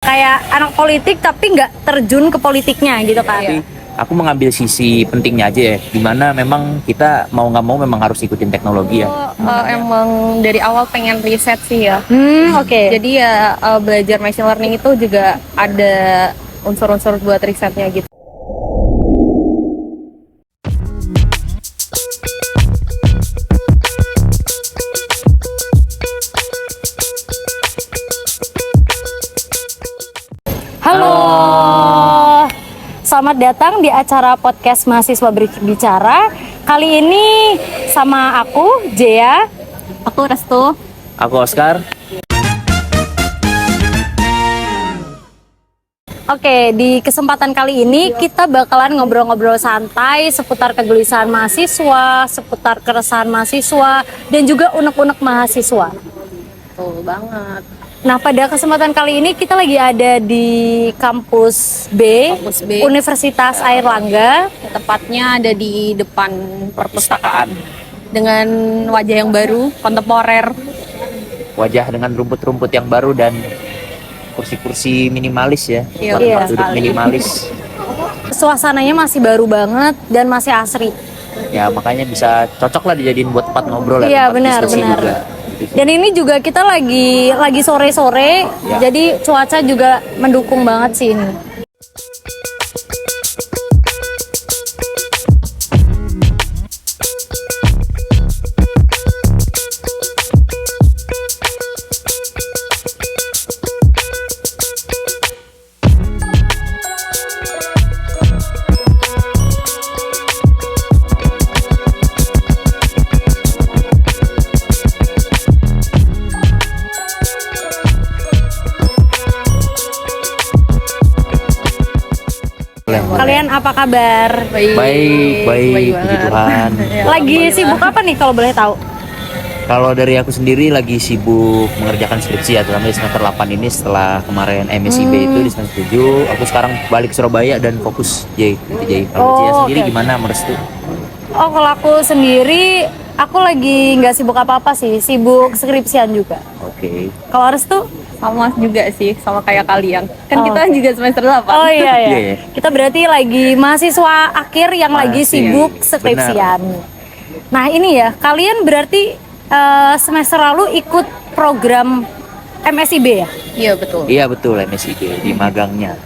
kayak anak politik tapi nggak terjun ke politiknya gitu kan. Tapi aku mengambil sisi pentingnya aja ya, dimana memang kita mau nggak mau memang harus ikutin teknologi ya. Emang dari awal pengen riset sih ya. Oke. Jadi ya belajar machine learning itu juga ada unsur-unsur buat risetnya gitu. Halo. Selamat datang di acara podcast Mahasiswa Berbicara. Kali ini sama aku, Jea. Aku Restu. Aku Oscar. Oke, di kesempatan kali ini kita bakalan ngobrol-ngobrol santai seputar kegelisahan mahasiswa, seputar keresahan mahasiswa, dan juga unek-unek mahasiswa. Betul banget. Nah, pada kesempatan kali ini kita lagi ada di kampus B, Kampus B. Universitas Airlangga. Tepatnya ada di depan perpustakaan dengan wajah yang baru, kontemporer. Wajah dengan rumput-rumput yang baru dan kursi-kursi minimalis ya. Iya, Buat tempat duduk sekali. minimalis. Suasananya masih baru banget dan masih asri. Ya makanya bisa cocok lah dijadiin buat tempat ngobrol Iya, tempat benar, diskusi benar. juga. Dan ini juga kita lagi sore-sore, Ya. jadi cuaca juga mendukung banget sih ini. Kalian apa kabar? Baik, baik, puji banget. Tuhan. Lagi sibuk apa nih kalau boleh tahu? Kalau dari aku sendiri lagi sibuk mengerjakan skripsi ya, terutama di semester 8 ini setelah kemarin MSIB itu di semester 7. Aku sekarang balik ke Surabaya dan fokus J. Kalau J sendiri oke. gimana Merestu? Oh, kalau aku sendiri, aku lagi nggak sibuk apa-apa sih, sibuk skripsian juga. Oke. Kalau Restu? Sama juga sih, sama kayak kalian. Kan Oh, kita oke. juga semester 8. Oh iya ya. Iya, iya. Kita berarti lagi mahasiswa akhir yang lagi Masih, sibuk skripsian. Nah, ini ya, kalian berarti semester lalu ikut program MSIB ya? Iya, betul. Iya betul MSIB di magangnya.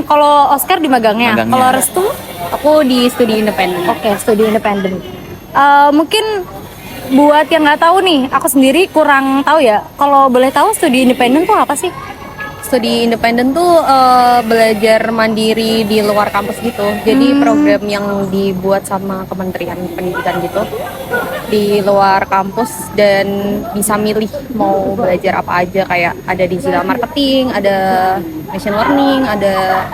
Kalau Oscar di magangnya. Magangnya. Kalau Restu? Aku di studi independen. Oke, studi independen. Mungkin buat yang nggak tahu nih, aku sendiri kurang tahu ya. Kalau boleh tahu studi independen tuh apa sih? Studi independen tuh belajar mandiri di luar kampus gitu. Jadi program yang dibuat sama Kementerian Pendidikan gitu di luar kampus, dan bisa milih mau belajar apa aja, kayak ada digital marketing, ada machine learning, ada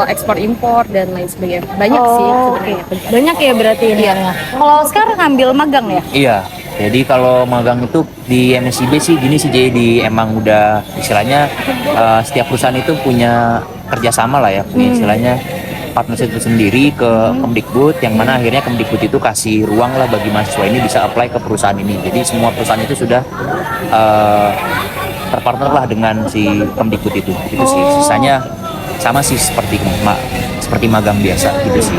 ekspor impor dan lain sebagainya. Banyak sih sebenarnya. Banyak ya berarti ini. Kalau Oscar ngambil magang ya? Iya. Jadi kalau magang itu di MSIB sih gini sih, jadi emang udah istilahnya setiap perusahaan itu punya kerjasama lah ya, punya istilahnya partnership sendiri ke Kemdikbud, yang mana akhirnya Kemdikbud itu kasih ruang lah bagi mahasiswa ini bisa apply ke perusahaan ini. Jadi semua perusahaan itu sudah terpartner lah dengan si Kemdikbud itu sih. Sisanya sama sih seperti magang biasa gitu sih.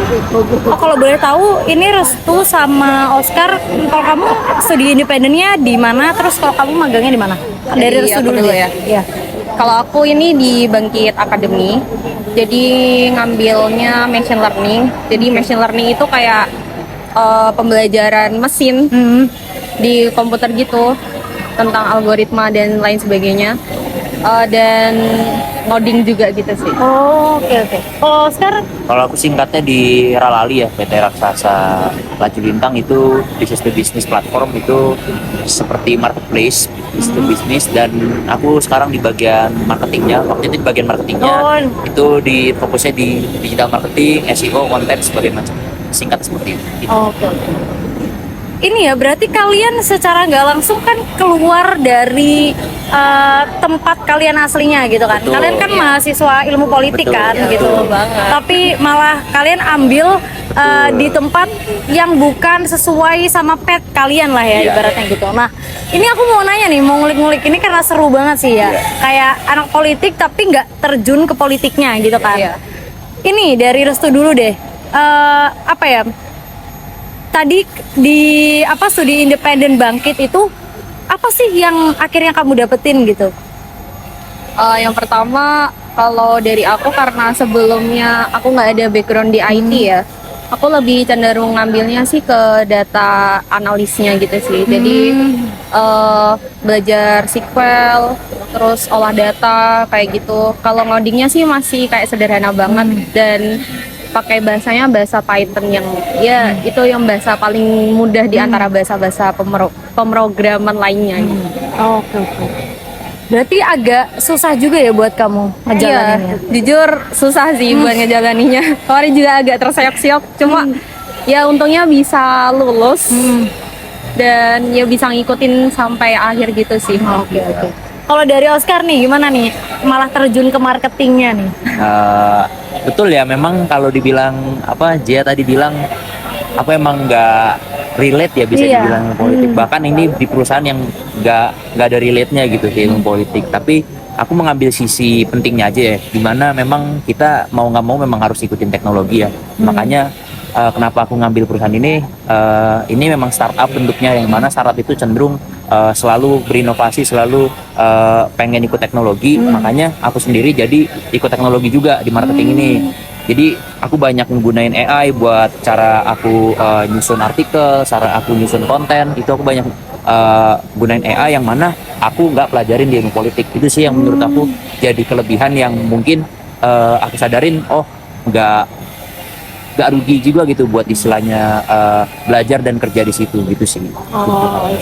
Oh, kalau boleh tahu, ini Restu sama Oscar, kalau kamu studi independennya di mana? Terus kalau kamu magangnya di mana? Dari Jadi Restu aku dulu dulu ya. ya. Iya. Kalau aku ini di Bangkit Academy, jadi ngambilnya machine learning. Jadi machine learning itu kayak pembelajaran mesin di komputer gitu, tentang algoritma dan lain sebagainya, dan coding juga gitu sih. Oh, oke. Kalau Oscar? Kalau aku singkatnya di Ralali ya, PT Raksasa Laju Lintang, itu business to business platform, itu seperti marketplace business to business, dan aku sekarang di bagian marketingnya. Waktu itu di bagian marketingnya itu di fokusnya di digital marketing, SEO, konten, sebagainya macam. Singkat seperti itu. Oke. ini ya berarti kalian secara nggak langsung kan keluar dari tempat kalian aslinya gitu kan. Betul. Kalian kan mahasiswa ilmu politik Betul, kan ya, gitu. betul banget. Tapi malah kalian ambil di tempat yang bukan sesuai sama pet kalian lah ya Iya. ibaratnya gitu. Nah, ini aku mau nanya nih, mau ngulik-ngulik ini karena seru banget sih ya. Iya. Kayak anak politik tapi nggak terjun ke politiknya gitu kan. Iya. Ini dari Restu dulu deh. Apa ya? Tadi di studi independen Bangkit itu apa sih yang akhirnya kamu dapetin gitu? Yang pertama, kalau dari aku karena sebelumnya aku nggak ada background di IT ya, aku lebih cenderung ngambilnya sih ke data analisnya gitu sih. Jadi belajar SQL, terus olah data kayak gitu. Kalau ngodingnya sih masih kayak sederhana banget dan pakai bahasanya bahasa Python yang ya itu yang bahasa paling mudah di antara bahasa-bahasa pemrograman lainnya. Oke. Berarti agak susah juga ya buat kamu ngejalaninnya. Iya, jujur susah sih buat ngejalaninnya. Kemarin juga agak terseok-seok, cuma ya untungnya bisa lulus dan ya bisa ngikutin sampai akhir gitu sih. Oke. Kalau dari Oscar nih gimana nih? Malah terjun ke marketingnya nih. Betul ya, memang kalau dibilang apa Jia tadi bilang apa emang nggak relate ya bisa Iya. dibilang politik. Bahkan ini di perusahaan yang nggak ada relate-nya gitu ke ilmu politik. Tapi aku mengambil sisi pentingnya aja ya, dimana memang kita mau nggak mau memang harus ikutin teknologi ya. Makanya kenapa aku ngambil perusahaan ini memang startup bentuknya, yang mana startup itu cenderung selalu berinovasi, selalu pengen ikut teknologi. Makanya aku sendiri jadi ikut teknologi juga di marketing ini. Jadi aku banyak menggunain AI buat cara aku nyusun artikel, cara aku nyusun konten. Itu aku banyak gunain AI yang mana aku nggak pelajarin di ilmu politik. Itu sih yang menurut aku jadi kelebihan yang mungkin aku sadarin, oh nggak rugi juga gitu buat istilahnya belajar dan kerja di situ gitu sih. Oh,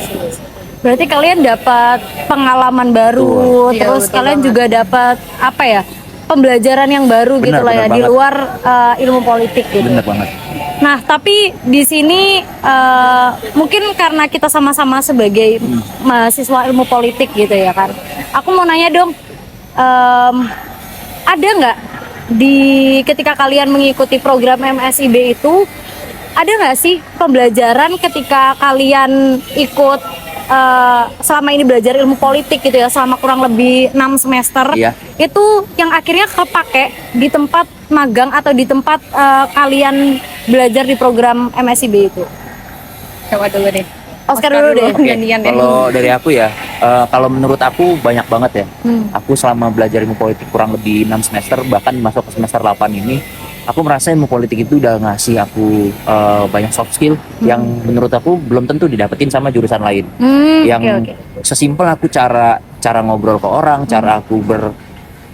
berarti kalian dapat pengalaman baru, Iya, terus betul kalian banget. juga dapat apa ya? Pembelajaran yang baru gitu Benar, lah ya benar di banget. luar ilmu politik gitu. Bener banget. Nah, tapi di sini mungkin karena kita sama-sama sebagai mahasiswa ilmu politik gitu ya kan. Aku mau nanya dong, ada nggak di ketika kalian mengikuti program MSIB itu, ada nggak sih pembelajaran ketika kalian ikut selama ini belajar ilmu politik gitu ya, selama kurang lebih 6 semester, Iya. itu yang akhirnya kepake di tempat magang atau di tempat kalian belajar di program MSIB itu? Coba dulu deh. Oscar dulu deh. Oke, Gantian deh. kalau dari aku ya, kalau menurut aku banyak banget ya. Aku selama belajar ilmu politik kurang lebih 6 semester, bahkan masuk ke semester 8 ini, aku merasa ilmu politik itu udah ngasih aku banyak soft skill yang menurut aku belum tentu didapetin sama jurusan lain. Yang Oke. sesimpel aku cara ngobrol ke orang, cara aku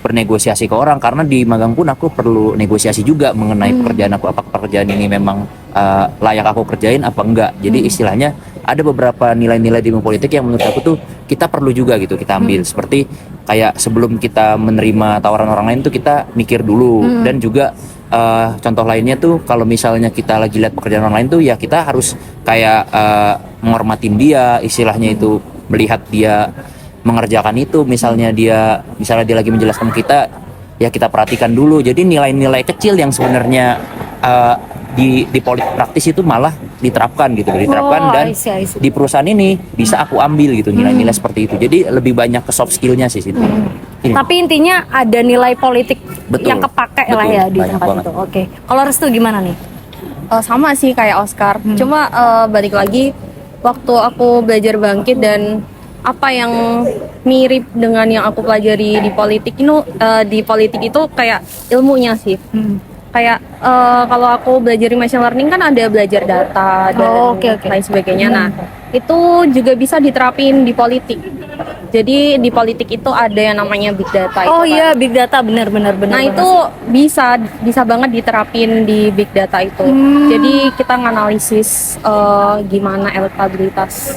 bernegosiasi ke orang, karena di magang pun aku perlu negosiasi juga mengenai pekerjaan aku, apakah pekerjaan ini memang layak aku kerjain apa enggak. Jadi istilahnya ada beberapa nilai-nilai di ilmu politik yang menurut aku tuh kita perlu juga gitu kita ambil, seperti kayak sebelum kita menerima tawaran orang lain tuh kita mikir dulu. Dan juga contoh lainnya tuh kalau misalnya kita lagi lihat pekerjaan orang lain tuh ya kita harus kayak menghormatin dia, istilahnya itu melihat dia mengerjakan itu, misalnya dia lagi menjelaskan kita, ya kita perhatikan dulu. Jadi nilai-nilai kecil yang sebenarnya di politik praktis itu malah diterapkan gitu, dan I see. di perusahaan ini bisa aku ambil gitu nilai-nilai seperti itu. Jadi lebih banyak ke soft skillnya sih situ. Ini. Tapi intinya ada nilai politik Betul. yang kepake lah Betul, ya di banyak tempat banget. itu. Oke. Kalau Restu gimana nih? Sama sih kayak Oscar. Cuma balik lagi waktu aku belajar Bangkit dan apa yang mirip dengan yang aku pelajari di politik itu kayak ilmunya sih. Kayak kalau aku belajar di machine learning kan ada belajar data dan Oke. lain sebagainya. Nah, itu juga bisa diterapin di politik. Jadi di politik itu ada yang namanya big data. Oh itu kan. iya, big data benar. Nah itu bisa banget diterapin di big data itu. Jadi kita nganalisis gimana elektabilitas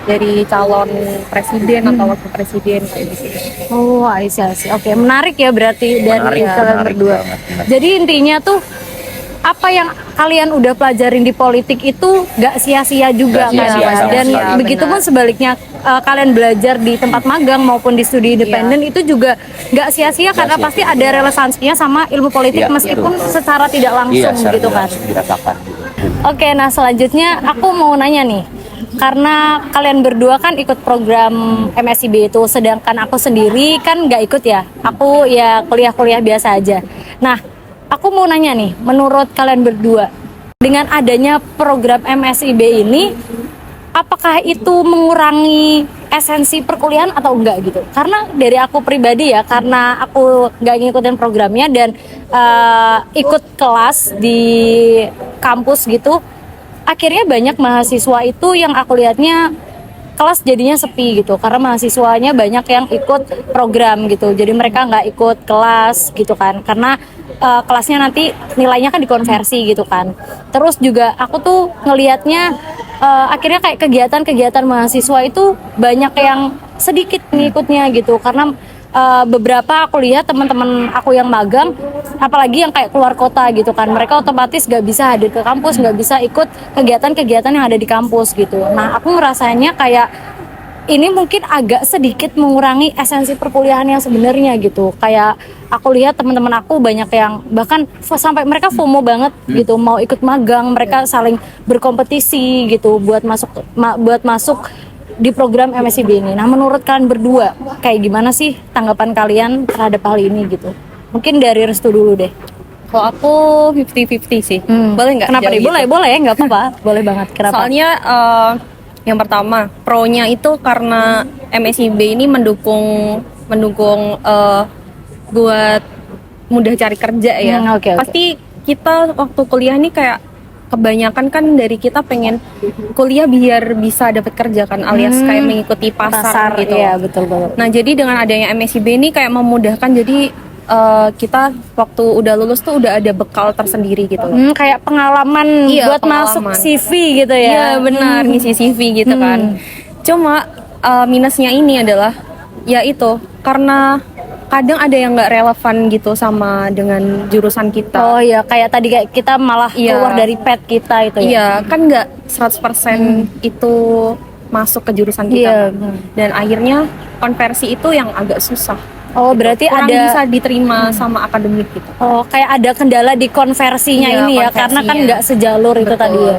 dari calon presiden atau wakil presiden kayak gitu. Oh, I see. Oke, menarik ya berarti dari Menarik, kalian menarik berdua. banget, menarik. Jadi intinya tuh apa yang kalian udah pelajarin di politik itu gak sia-sia juga Nggak kan sia-sia ya. sama Dan sekali. begitupun sebaliknya kalian belajar di tempat magang maupun di studi independen itu juga gak sia-sia karena sia-sia. pasti ada relevansinya sama ilmu politik Iya, meskipun betul. secara tidak langsung secara gitu tidak kan. langsung dirasakan gitu. Oke, nah selanjutnya aku mau nanya nih, karena kalian berdua kan ikut program MSIB itu, sedangkan aku sendiri kan nggak ikut ya, aku ya kuliah-kuliah biasa aja. Nah, aku mau nanya nih, menurut kalian berdua, dengan adanya program MSIB ini, apakah itu mengurangi esensi perkuliahan atau enggak gitu? Karena dari aku pribadi ya, karena aku nggak ngikutin programnya dan ikut kelas di kampus gitu, akhirnya banyak mahasiswa itu yang aku lihatnya kelas jadinya sepi gitu, karena mahasiswanya banyak yang ikut program gitu, jadi mereka nggak ikut kelas gitu kan, karena kelasnya nanti nilainya kan dikonversi gitu kan. Terus juga aku tuh ngelihatnya akhirnya kayak kegiatan-kegiatan mahasiswa itu banyak yang sedikit ngikutnya gitu, karena beberapa aku lihat teman-teman aku yang magang, apalagi yang kayak keluar kota gitu kan, mereka otomatis gak bisa hadir ke kampus, gak bisa ikut kegiatan-kegiatan yang ada di kampus gitu. Nah, aku ngerasanya kayak ini mungkin agak sedikit mengurangi esensi perkuliahan yang sebenarnya gitu. Kayak aku lihat teman-teman aku banyak yang bahkan sampai mereka FOMO banget gitu, mau ikut magang, mereka saling berkompetisi gitu buat masuk di program MSIB ini. Nah, menurut kalian berdua kayak gimana sih tanggapan kalian terhadap hal ini gitu? Mungkin dari Restu dulu deh. Kalau aku 50-50 sih. Boleh nggak? Kenapa jawab nih? gitu? Boleh, nggak apa-apa. Boleh banget. Kenapa? Soalnya yang pertama, pro-nya itu karena MSIB ini mendukung buat mudah cari kerja ya. Oke. Pasti kita waktu kuliah ini kayak kebanyakan kan dari kita pengen kuliah biar bisa dapat kerja kan, alias kayak mengikuti pasar gitu. Iya, betul banget. Nah, jadi dengan adanya MSIB ini kayak memudahkan, jadi kita waktu udah lulus tuh udah ada bekal tersendiri gitu loh. Kayak pengalaman Iya, buat masuk pengalaman. CV gitu ya. Iya benar, ngisi CV gitu kan. Cuma minusnya ini adalah ya itu, karena kadang ada yang nggak relevan gitu sama dengan jurusan kita. Oh iya, kayak tadi kayak kita malah Iya. keluar dari pet kita itu ya. Iya, kan nggak 100% itu masuk ke jurusan Iya. kita. Dan akhirnya konversi itu yang agak susah. Oh, berarti Kurang ada bisa diterima sama akademik gitu. Oh, kayak ada kendala di konversinya Iya, ini ya, karena kan konversinya. nggak sejalur itu Betul. tadi ya.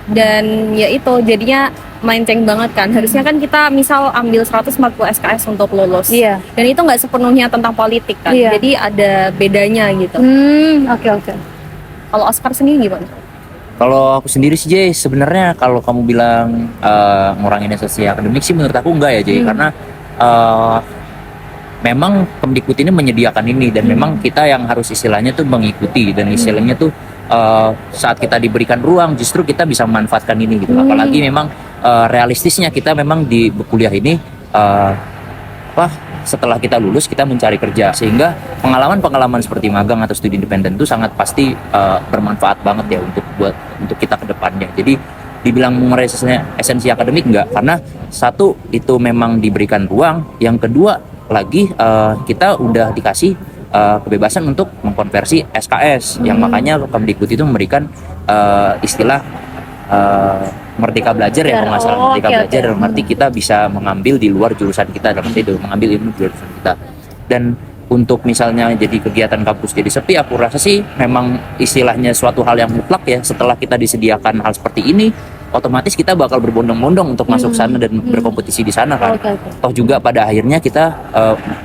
Dan ya itu jadinya melenceng banget kan. Harusnya kan kita misal ambil 140 SKS untuk lulus. Iya. Dan itu nggak sepenuhnya tentang politik kan. Iya. Jadi ada bedanya gitu. Oke. Kalau Oscar sendiri gimana? Kalau aku sendiri sih Jay, sebenarnya kalau kamu bilang ngurangin esensi akademik sih menurut aku enggak ya Jay, karena memang Kemdikbud ini menyediakan ini dan memang kita yang harus istilahnya tuh mengikuti, dan istilahnya tuh saat kita diberikan ruang justru kita bisa memanfaatkan ini gitu. Apalagi memang realistisnya kita memang di kuliah ini setelah kita lulus kita mencari kerja, sehingga pengalaman-pengalaman seperti magang atau studi independen itu sangat pasti bermanfaat banget ya untuk kita ke depannya. Jadi dibilang mengurangi esensi akademik enggak, karena satu itu memang diberikan ruang, yang kedua lagi kita udah dikasih kebebasan untuk mengkonversi SKS, yang makanya Kemdikbud itu memberikan istilah Merdeka Belajar ya, kalau nggak salah. Merdeka Belajar dalam arti kita bisa mengambil di luar jurusan kita, dalam arti itu mengambil ilmu di luar jurusan kita. Dan untuk misalnya jadi kegiatan kampus jadi sepi, aku rasa sih memang istilahnya suatu hal yang mutlak ya. Setelah kita disediakan hal seperti ini, otomatis kita bakal berbondong-bondong untuk masuk sana dan berkompetisi di sana kan. Toh juga pada akhirnya kita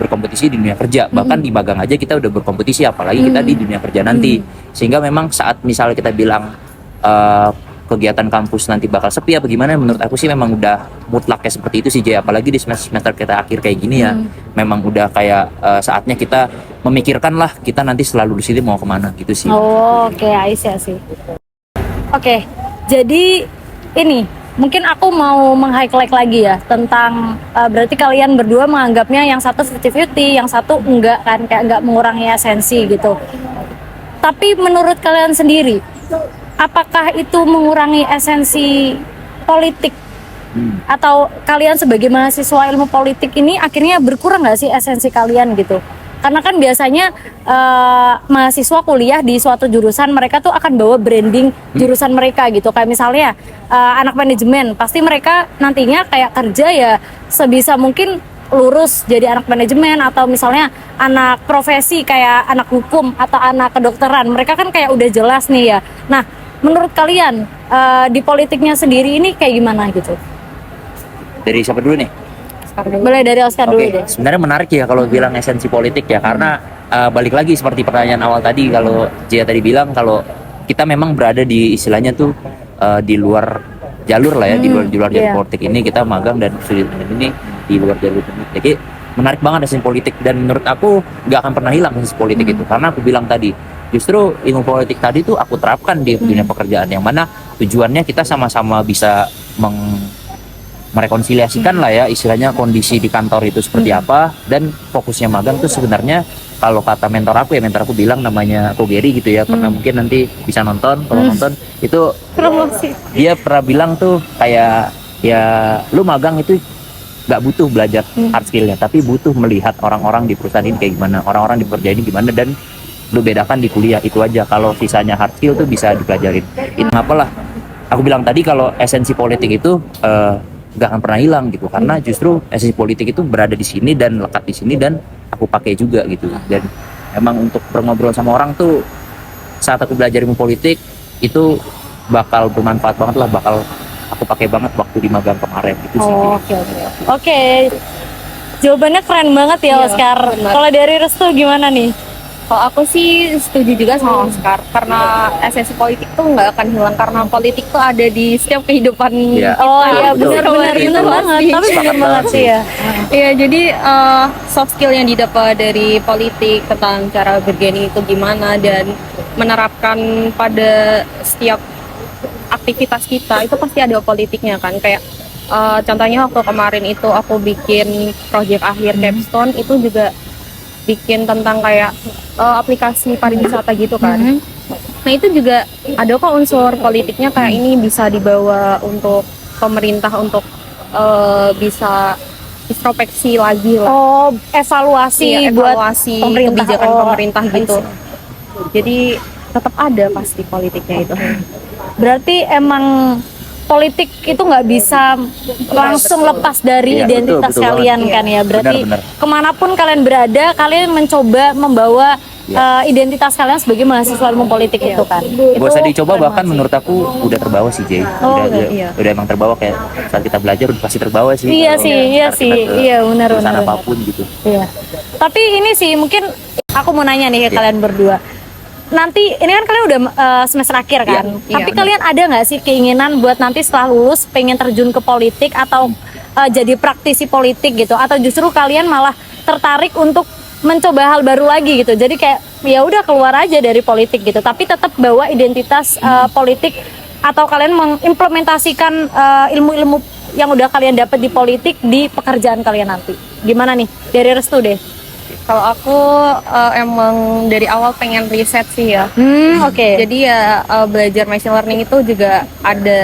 berkompetisi di dunia kerja, bahkan di magang aja kita udah berkompetisi, apalagi kita di dunia kerja nanti. Sehingga memang saat misalnya kita bilang kegiatan kampus nanti bakal sepi apa gimana, menurut aku sih memang udah mutlaknya seperti itu sih Jay. Apalagi di semester kita akhir kayak gini ya, memang udah kayak saatnya kita memikirkan lah kita nanti selalu di sini mau kemana gitu sih. Oke, Aisyah sih. Oke, jadi ini mungkin aku mau meng-highlight lagi ya tentang berarti kalian berdua menganggapnya yang satu 50-50, yang satu enggak kan, kayak enggak mengurangi esensi gitu. Tapi menurut kalian sendiri, apakah itu mengurangi esensi politik? Atau kalian sebagai mahasiswa ilmu politik ini akhirnya berkurang nggak sih esensi kalian gitu? Karena kan biasanya mahasiswa kuliah di suatu jurusan mereka tuh akan bawa branding jurusan mereka gitu. Kayak misalnya anak manajemen, pasti mereka nantinya kayak kerja ya sebisa mungkin lurus jadi anak manajemen, atau misalnya anak profesi kayak anak hukum atau anak kedokteran. Mereka kan kayak udah jelas nih ya. Nah, menurut kalian di politiknya sendiri ini kayak gimana gitu? Dari siapa dulu nih? Boleh dari Oscar dulu Oke, deh. sebenarnya menarik ya kalau bilang esensi politik ya, karena balik lagi seperti pertanyaan awal tadi, kalau Jia tadi bilang kalau kita memang berada di istilahnya tuh di luar jalur lah ya, di luar jalur iya. politik ini, kita magang dan studi ini di luar jalur politik. Jadi menarik banget esensi politik, dan menurut aku nggak akan pernah hilang esensi politik itu, karena aku bilang tadi justru ilmu politik tadi tuh aku terapkan di dunia pekerjaan, yang mana tujuannya kita sama-sama bisa merekonsiliasikan lah ya istilahnya kondisi di kantor itu seperti apa, dan fokusnya magang tuh sebenarnya kalau kata mentor aku bilang namanya Ko Geri gitu ya, pernah mungkin nanti bisa nonton, kalau nonton itu Promosi. dia pernah bilang tuh kayak ya lu magang itu nggak butuh belajar hard skillnya, tapi butuh melihat orang-orang di perusahaan ini kayak gimana, orang-orang di pekerjaan ini gimana, dan lu bedakan di kuliah itu aja. Kalau sisanya hard skill tuh bisa dipelajarin. Itu apalah aku bilang tadi, kalau esensi politik itu nggak akan pernah hilang gitu, karena justru esensi politik itu berada di sini dan lekat di sini, dan aku pakai juga gitu. Dan emang untuk ngobrol sama orang tuh saat aku belajar ilmu politik itu bakal bermanfaat banget lah, bakal aku pakai banget waktu di magang kemarin itu sih. Oke. Jawabannya keren banget ya, Iya, Oscar. benar. Kalau dari Restu gimana nih? Kalau aku sih setuju juga sama Oscar, karena esensi politik tuh nggak akan hilang, karena politik tuh ada di setiap kehidupan Iya. kita. Oh iya, betul. benar-benar Itu benar banget. pasti. Tapi benar Sepakat banget banget sih sih. ya. Iya, jadi soft skill yang didapat dari politik tentang cara bergeni itu gimana, dan menerapkan pada setiap aktivitas kita itu pasti ada politiknya kan. Kayak contohnya waktu kemarin itu aku bikin proyek akhir capstone, itu juga bikin tentang kayak aplikasi pariwisata gitu kan. Nah itu juga ada kok unsur politiknya, kayak ini bisa dibawa untuk pemerintah untuk bisa introspeksi lagi lah. Oh, evaluasi, Iya, buat evaluasi pemerintah. kebijakan Oh, pemerintah gitu. I see. Jadi tetap ada pasti politiknya itu. Berarti emang politik itu nggak bisa langsung lepas dari Iya, identitas betul kalian banget. kan ya. Berarti Benar. kemanapun kalian berada, kalian mencoba membawa Iya. identitas kalian sebagai mahasiswa ilmu politik itu kan. Gak usah Itu dicoba, keren bahkan banget sih. menurut aku udah terbawa sih Jay. Oh, iya. Udah emang terbawa, kayak saat kita belajar udah pasti terbawa sih. Iya Kalau sih, iya saat sih, kita ke iya benar perusahaan benar. apapun gitu. Iya. Tapi ini sih mungkin aku mau nanya nih ke Iya. kalian berdua. Nanti ini kan kalian udah semester akhir kan. Iya, Tapi benar. kalian ada nggak sih keinginan buat nanti setelah lulus pengen terjun ke politik atau jadi praktisi politik gitu? Atau justru kalian malah tertarik untuk mencoba hal baru lagi gitu? Jadi kayak ya udah keluar aja dari politik gitu, tapi tetap bawa identitas politik, atau kalian mengimplementasikan ilmu-ilmu yang udah kalian dapat di politik di pekerjaan kalian nanti. Gimana nih? Dari Restu deh. Kalau aku emang dari awal pengen riset sih ya. Oke. Jadi ya belajar machine learning itu juga ada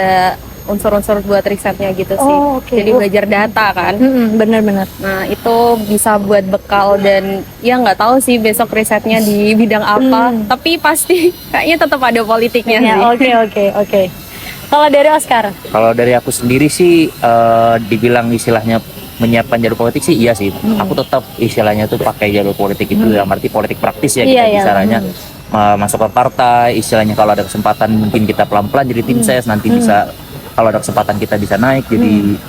unsur-unsur buat risetnya gitu sih. Oh, oke. Jadi belajar data kan. Bener-bener. Nah itu bisa buat bekal, dan ya nggak tahu sih besok risetnya di bidang apa. Tapi pasti kayaknya tetap ada politiknya Ya, sih. oke. Kalau dari Oscar, Kalau dari aku sendiri sih dibilang istilahnya menyiapkan jalur politik sih iya sih. Aku tetap istilahnya tuh pakai jalur politik itu dalam arti politik praktis ya, kita Iya, iya. bicaranya masuk ke partai, istilahnya kalau ada kesempatan mungkin kita pelan-pelan jadi tim ses, nanti bisa kalau ada kesempatan kita bisa naik jadi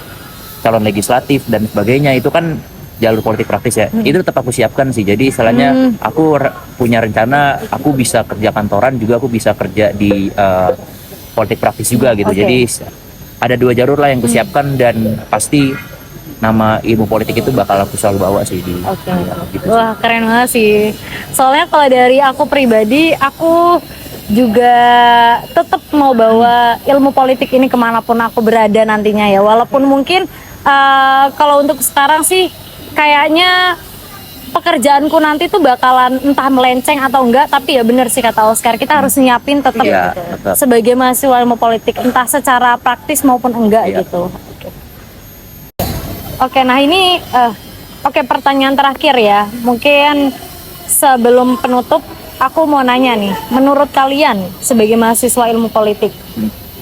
calon legislatif dan sebagainya. Itu kan jalur politik praktis ya. Itu tetap aku siapkan sih. Jadi istilahnya aku punya rencana aku bisa kerja kantoran juga, aku bisa kerja di politik praktis juga gitu. Oke. Jadi ada dua jalur lah yang kusiapkan, dan pasti nama ilmu politik itu bakal aku selalu bawa sih di Oke. gitu. Wah keren banget sih. Soalnya kalau dari aku pribadi, aku juga tetap mau bawa ilmu politik ini kemanapun aku berada nantinya ya. Walaupun mungkin kalau untuk sekarang sih kayaknya pekerjaanku nanti tuh bakalan entah melenceng atau enggak, tapi ya bener sih kata Oscar, kita harus nyiapin tetap Iya, gitu. tetap. Sebagai mahasiswa ilmu politik, entah secara praktis maupun enggak Iya. gitu. Oke, nah ini oke, pertanyaan terakhir ya. Mungkin sebelum penutup aku mau nanya nih, menurut kalian sebagai mahasiswa ilmu politik,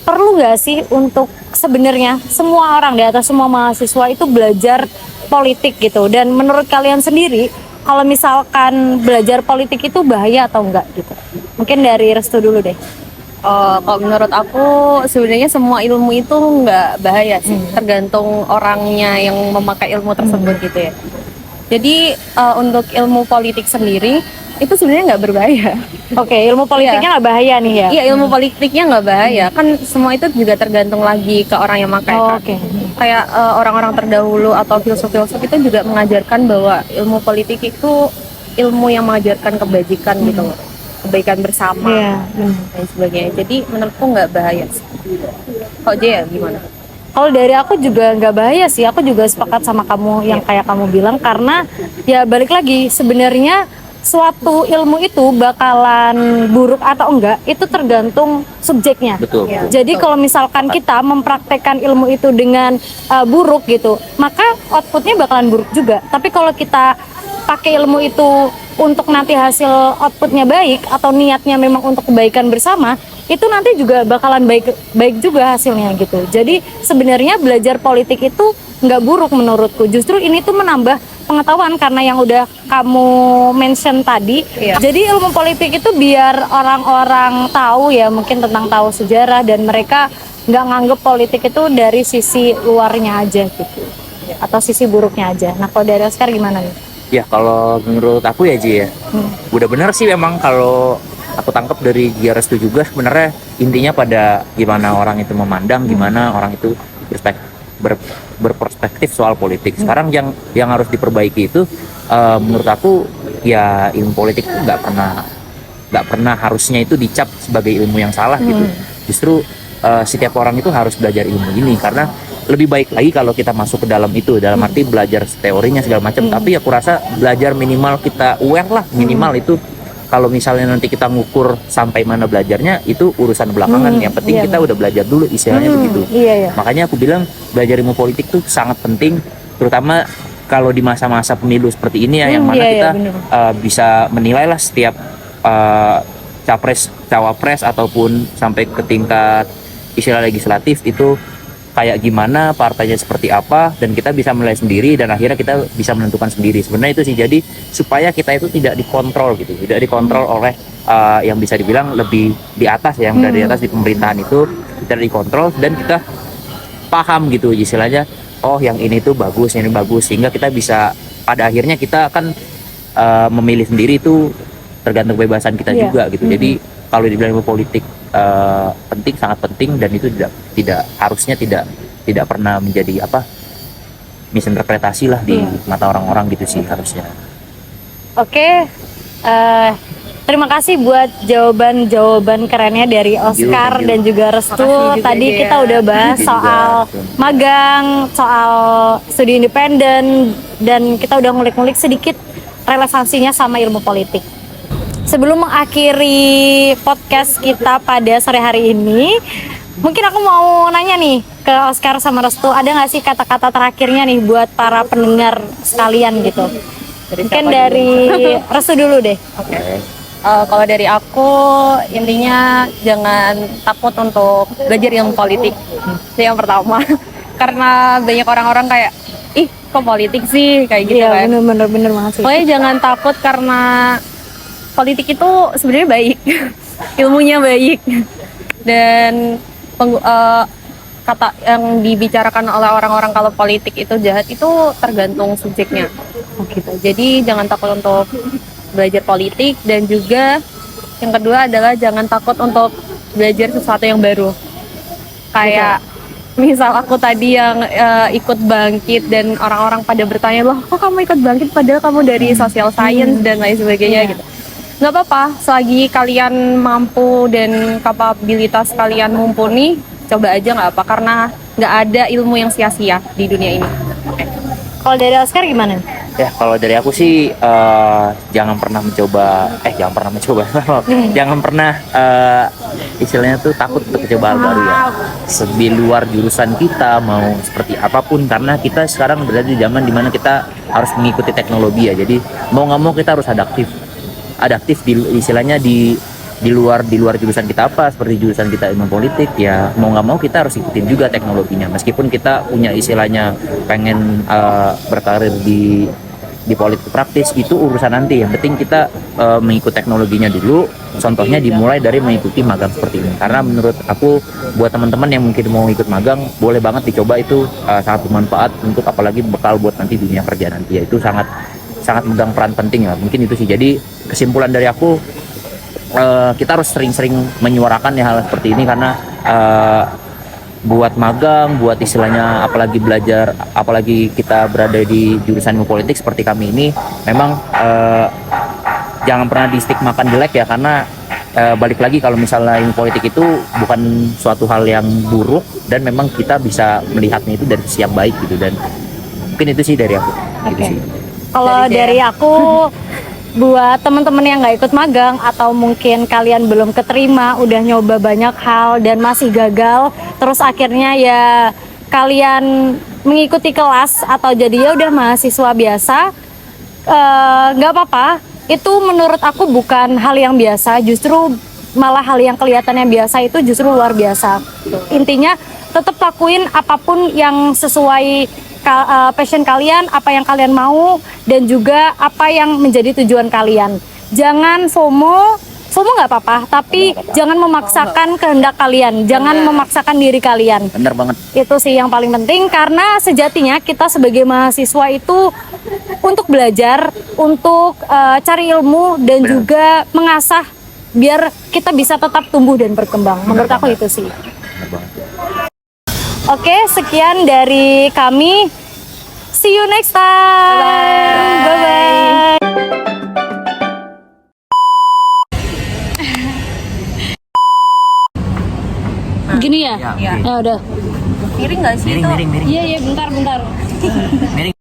perlu nggak sih untuk sebenarnya semua orang di atas semua mahasiswa itu belajar politik gitu? Dan menurut kalian sendiri, kalau misalkan belajar politik itu bahaya atau enggak gitu? Mungkin dari Restu dulu deh. Kalau menurut aku sebenarnya semua ilmu itu nggak bahaya sih, tergantung orangnya yang memakai ilmu tersebut gitu ya. Jadi untuk ilmu politik sendiri itu sebenarnya nggak berbahaya. Oke, ilmu politiknya nggak bahaya nih ya? Iya, ilmu politiknya nggak bahaya. Kan semua itu juga tergantung lagi ke orang yang pakai. Oh, kan. oke. Kayak orang-orang terdahulu atau filsuf-filsuf itu juga mengajarkan bahwa ilmu politik itu ilmu yang mengajarkan kebajikan gitu loh. Kebaikan bersama Iya, dan sebagainya. Jadi menurutku nggak bahaya sih. Kok Jaya gimana? Kalau dari aku juga nggak bahaya sih, aku juga sepakat sama kamu yang kayak kamu bilang, karena ya balik lagi sebenarnya suatu ilmu itu bakalan buruk atau enggak itu tergantung subjeknya. Betul. Ya. Jadi kalau misalkan kita mempraktekkan ilmu itu dengan buruk gitu, maka outputnya bakalan buruk juga. Tapi kalau kita pakai ilmu itu untuk nanti hasil outputnya baik atau niatnya memang untuk kebaikan bersama, itu nanti juga bakalan baik juga hasilnya gitu. Jadi sebenarnya belajar politik itu nggak buruk menurutku. Justru ini tuh menambah pengetahuan karena yang udah kamu mention tadi. Iya. Jadi ilmu politik itu biar orang-orang tahu ya, mungkin tentang tahu sejarah, dan mereka nggak nganggep politik itu dari sisi luarnya aja gitu, atau sisi buruknya aja. Nah kalau dari Oscar gimana nih? Ya kalau menurut aku ya Ji ya, udah bener sih memang kalau aku tangkap dari Gia Restu juga sebenarnya intinya pada gimana orang itu memandang, gimana orang itu berperspektif soal politik. Sekarang yang harus diperbaiki itu menurut aku ya ilmu politik itu nggak pernah harusnya itu dicap sebagai ilmu yang salah gitu. Justru setiap orang itu harus belajar ilmu ini karena lebih baik lagi kalau kita masuk ke dalam itu, dalam arti belajar teorinya segala macam. Tapi aku rasa belajar minimal kita aware lah, minimal itu. Kalau misalnya nanti kita ngukur sampai mana belajarnya itu urusan belakangan. Yang penting iya, kita udah belajar dulu, istilahnya begitu. Iya, iya. Makanya aku bilang belajar ilmu politik tuh sangat penting, terutama kalau di masa-masa pemilu seperti ini ya, yang mana iya, kita bener. bisa menilai lah setiap capres, cawapres ataupun sampai ke tingkat istilah legislatif itu kayak gimana, partainya seperti apa, dan kita bisa menilai sendiri dan akhirnya kita bisa menentukan sendiri. Sebenarnya itu sih, jadi supaya kita itu tidak dikontrol gitu, tidak dikontrol oleh yang bisa dibilang lebih di atas, yang dari atas di pemerintahan itu tidak dikontrol, dan kita paham gitu istilahnya, oh yang ini tuh bagus, yang ini bagus, sehingga kita bisa pada akhirnya kita akan memilih sendiri itu tergantung kebebasan kita juga gitu. Jadi kalau dibilang ilmu politik penting, sangat penting, dan itu tidak harusnya tidak pernah menjadi misinterpretasi lah di mata orang-orang gitu sih harusnya. Oke, terima kasih buat jawaban kerennya dari Oscar dan juga Restu. Makasih juga, Tadi Dea. kita udah bahas Juga. soal magang, soal studi independen, dan kita udah ngulik-ngulik sedikit relevansinya sama ilmu politik. Sebelum mengakhiri podcast kita pada sore hari ini, mungkin aku mau nanya nih ke Oscar sama Restu, ada nggak sih kata-kata terakhirnya nih buat para pendengar sekalian gitu? Mungkin dari Restu dulu deh. Oke. Kalau dari aku intinya jangan takut untuk belajar ilmu politik. Itu yang pertama. Karena banyak orang-orang kayak ih kok politik sih kayak gitu Iya, kan. bener banget sih. Pokoknya jangan takut karena politik itu sebenarnya baik, ilmunya baik, dan kata yang dibicarakan oleh orang-orang kalau politik itu jahat itu tergantung subjeknya. Gitu. Jadi jangan takut untuk belajar politik, dan juga yang kedua adalah jangan takut untuk belajar sesuatu yang baru. Kayak misal aku tadi yang ikut bangkit dan orang-orang pada bertanya, loh kok kamu ikut bangkit padahal kamu dari social science dan lain sebagainya gitu. Nggak apa-apa, selagi kalian mampu dan kapabilitas kalian mumpuni, coba aja nggak apa, karena nggak ada ilmu yang sia-sia di dunia ini. Kalau dari Oscar gimana? Ya kalau dari aku sih jangan pernah mencoba jangan pernah istilahnya tuh takut untuk mencoba hal baru ya, di luar jurusan kita mau seperti apapun, karena kita sekarang berada di zaman dimana kita harus mengikuti teknologi ya, jadi mau nggak mau kita harus adaptif. adaptif di istilahnya di luar jurusan kita apa, seperti jurusan kita ilmu politik, ya mau nggak mau kita harus ikutin juga teknologinya, meskipun kita punya istilahnya pengen berkarir di politik praktis, itu urusan nanti. Yang penting kita mengikuti teknologinya dulu. Contohnya dimulai dari mengikuti magang seperti ini, karena menurut aku buat teman-teman yang mungkin mau ikut magang, boleh banget dicoba, itu sangat bermanfaat untuk apalagi bekal buat nanti dunia kerja nanti, ya itu sangat megang peran penting ya. Mungkin itu sih, jadi kesimpulan dari aku, kita harus sering-sering menyuarakan ya hal seperti ini, karena buat magang, buat istilahnya apalagi belajar, apalagi kita berada di jurusan ilmu politik seperti kami ini, memang jangan pernah distigmakan jelek ya, karena balik lagi kalau misalnya ilmu politik itu bukan suatu hal yang buruk, dan memang kita bisa melihatnya itu dari sisi yang baik gitu. Dan mungkin itu sih dari aku. Gitu sih. Kalau dari aku, buat teman-teman yang nggak ikut magang atau mungkin kalian belum keterima, udah nyoba banyak hal dan masih gagal, terus akhirnya ya kalian mengikuti kelas atau jadi ya udah mahasiswa biasa, nggak apa-apa. Itu menurut aku bukan hal yang biasa, justru malah hal yang kelihatannya biasa itu justru luar biasa. Intinya tetap lakuin apapun yang sesuai passion kalian, apa yang kalian mau, dan juga apa yang menjadi tujuan kalian. Jangan FOMO nggak apa-apa, tapi jangan memaksakan kehendak kalian, jangan memaksakan diri kalian. Bener banget. Itu sih yang paling penting, karena sejatinya kita sebagai mahasiswa itu untuk belajar, untuk cari ilmu, dan Bener. juga mengasah biar kita bisa tetap tumbuh dan berkembang. Menurut aku itu sih. Bener banget. Oke, sekian dari kami. See you next time. Bye-bye. Gini ya? Ya, Ya udah. Miring nggak sih itu? miring. Iya, bentar. Miring.